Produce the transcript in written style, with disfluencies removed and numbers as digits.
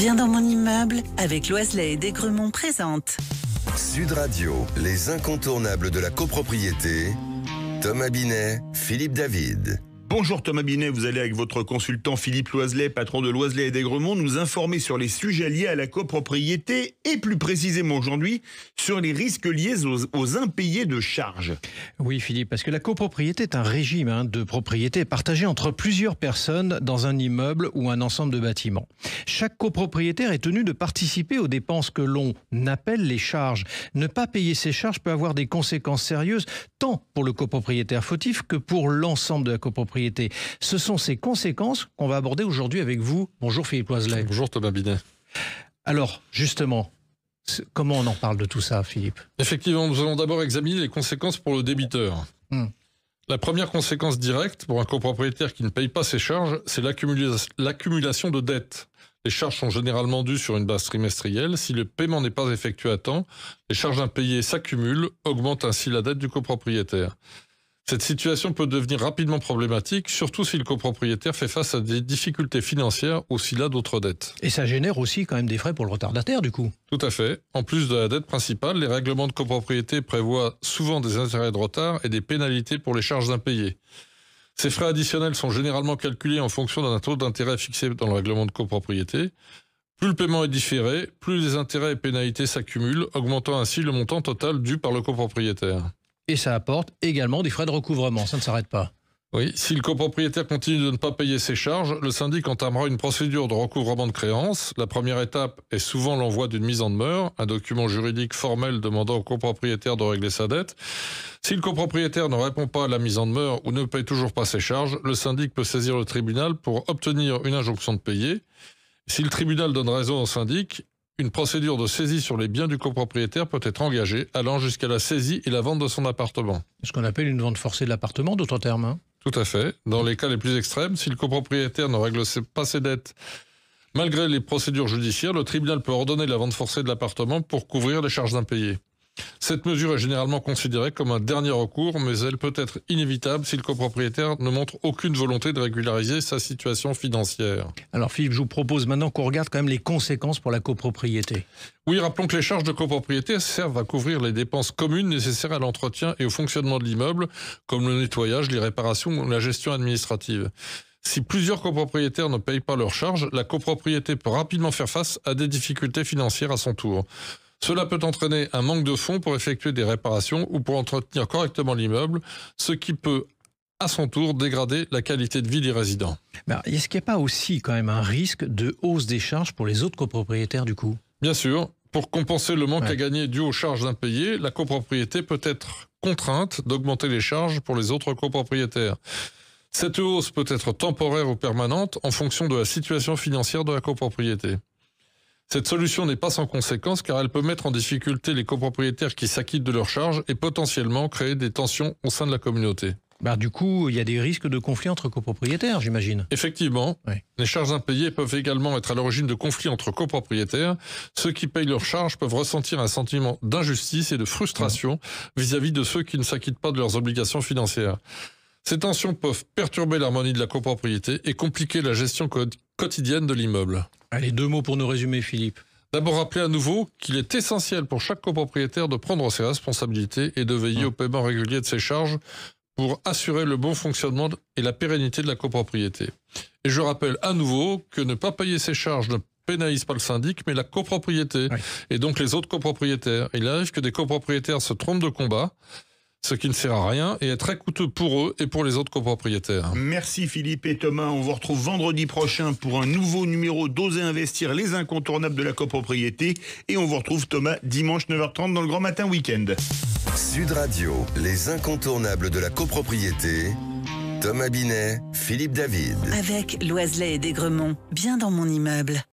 Viens dans mon immeuble avec Loiselet et Desgremont présente. Sud Radio, les incontournables de la copropriété. Thomas Binet, Philippe David. Bonjour Thomas Binet, vous allez avec votre consultant Philippe Loiselet, patron de Loiselet et Desgremont, nous informer sur les sujets liés à la copropriété et plus précisément aujourd'hui sur les risques liés aux impayés de charges. Oui Philippe, parce que la copropriété est un régime de propriété partagé entre plusieurs personnes dans un immeuble ou un ensemble de bâtiments. Chaque copropriétaire est tenu de participer aux dépenses que l'on appelle les charges. Ne pas payer ces charges peut avoir des conséquences sérieuses tant pour le copropriétaire fautif que pour l'ensemble de la copropriété. Ce sont ces conséquences qu'on va aborder aujourd'hui avec vous. Bonjour Philippe Loiselet. Bonjour Thomas Binet. Alors, justement, comment on en parle de tout ça, Philippe ? Effectivement, nous allons d'abord examiner les conséquences pour le débiteur. La première conséquence directe pour un copropriétaire qui ne paye pas ses charges, c'est l'accumulation de dettes. Les charges sont généralement dues sur une base trimestrielle. Si le paiement n'est pas effectué à temps, les charges impayées s'accumulent, augmentent ainsi la dette du copropriétaire. Cette situation peut devenir rapidement problématique, surtout si le copropriétaire fait face à des difficultés financières ou s'il a d'autres dettes. Et ça génère aussi quand même des frais pour le retardataire du coup. Tout à fait. En plus de la dette principale, les règlements de copropriété prévoient souvent des intérêts de retard et des pénalités pour les charges impayées. Ces frais additionnels sont généralement calculés en fonction d'un taux d'intérêt fixé dans le règlement de copropriété. Plus le paiement est différé, plus les intérêts et pénalités s'accumulent, augmentant ainsi le montant total dû par le copropriétaire. Et ça apporte également des frais de recouvrement, ça ne s'arrête pas. Oui, si le copropriétaire continue de ne pas payer ses charges, le syndic entamera une procédure de recouvrement de créances. La première étape est souvent l'envoi d'une mise en demeure, un document juridique formel demandant au copropriétaire de régler sa dette. Si le copropriétaire ne répond pas à la mise en demeure ou ne paye toujours pas ses charges, le syndic peut saisir le tribunal pour obtenir une injonction de payer. Si le tribunal donne raison au syndic, une procédure de saisie sur les biens du copropriétaire peut être engagée, allant jusqu'à la saisie et la vente de son appartement. Ce qu'on appelle une vente forcée de l'appartement, d'autres termes. Tout à fait. Dans les cas les plus extrêmes, si le copropriétaire ne règle pas ses dettes, malgré les procédures judiciaires, le tribunal peut ordonner la vente forcée de l'appartement pour couvrir les charges impayées. Cette mesure est généralement considérée comme un dernier recours, mais elle peut être inévitable si le copropriétaire ne montre aucune volonté de régulariser sa situation financière. Alors Philippe, je vous propose maintenant qu'on regarde quand même les conséquences pour la copropriété. Oui, rappelons que les charges de copropriété servent à couvrir les dépenses communes nécessaires à l'entretien et au fonctionnement de l'immeuble, comme le nettoyage, les réparations ou la gestion administrative. Si plusieurs copropriétaires ne payent pas leurs charges, la copropriété peut rapidement faire face à des difficultés financières à son tour. Cela peut entraîner un manque de fonds pour effectuer des réparations ou pour entretenir correctement l'immeuble, ce qui peut, à son tour, dégrader la qualité de vie des résidents. Mais est-ce qu'il n'y a pas aussi quand même un risque de hausse des charges pour les autres copropriétaires du coup ? Bien sûr. Pour compenser le manque à gagner dû aux charges impayées, la copropriété peut être contrainte d'augmenter les charges pour les autres copropriétaires. Cette hausse peut être temporaire ou permanente en fonction de la situation financière de la copropriété. Cette solution n'est pas sans conséquence car elle peut mettre en difficulté les copropriétaires qui s'acquittent de leurs charges et potentiellement créer des tensions au sein de la communauté. Du coup, il y a des risques de conflits entre copropriétaires, j'imagine. Effectivement, les charges impayées peuvent également être à l'origine de conflits entre copropriétaires. Ceux qui payent leurs charges peuvent ressentir un sentiment d'injustice et de frustration vis-à-vis de ceux qui ne s'acquittent pas de leurs obligations financières. Ces tensions peuvent perturber l'harmonie de la copropriété et compliquer la gestion quotidienne de l'immeuble. Allez, 2 mots pour nous résumer, Philippe. D'abord, rappeler à nouveau qu'il est essentiel pour chaque copropriétaire de prendre ses responsabilités et de veiller au paiement régulier de ses charges pour assurer le bon fonctionnement et la pérennité de la copropriété. Et je rappelle à nouveau que ne pas payer ses charges ne pénalise pas le syndic, mais la copropriété, et donc les autres copropriétaires. Il arrive que des copropriétaires se trompent de combat, ce qui ne sert à rien et est très coûteux pour eux et pour les autres copropriétaires. Merci Philippe et Thomas. On vous retrouve vendredi prochain pour un nouveau numéro d'Oser investir, les incontournables de la copropriété. Et on vous retrouve Thomas dimanche 9h30 dans le Grand Matin Week-end. Sud Radio, les incontournables de la copropriété. Thomas Binet, Philippe David. Avec Loiselet et Desgremont, bien dans mon immeuble.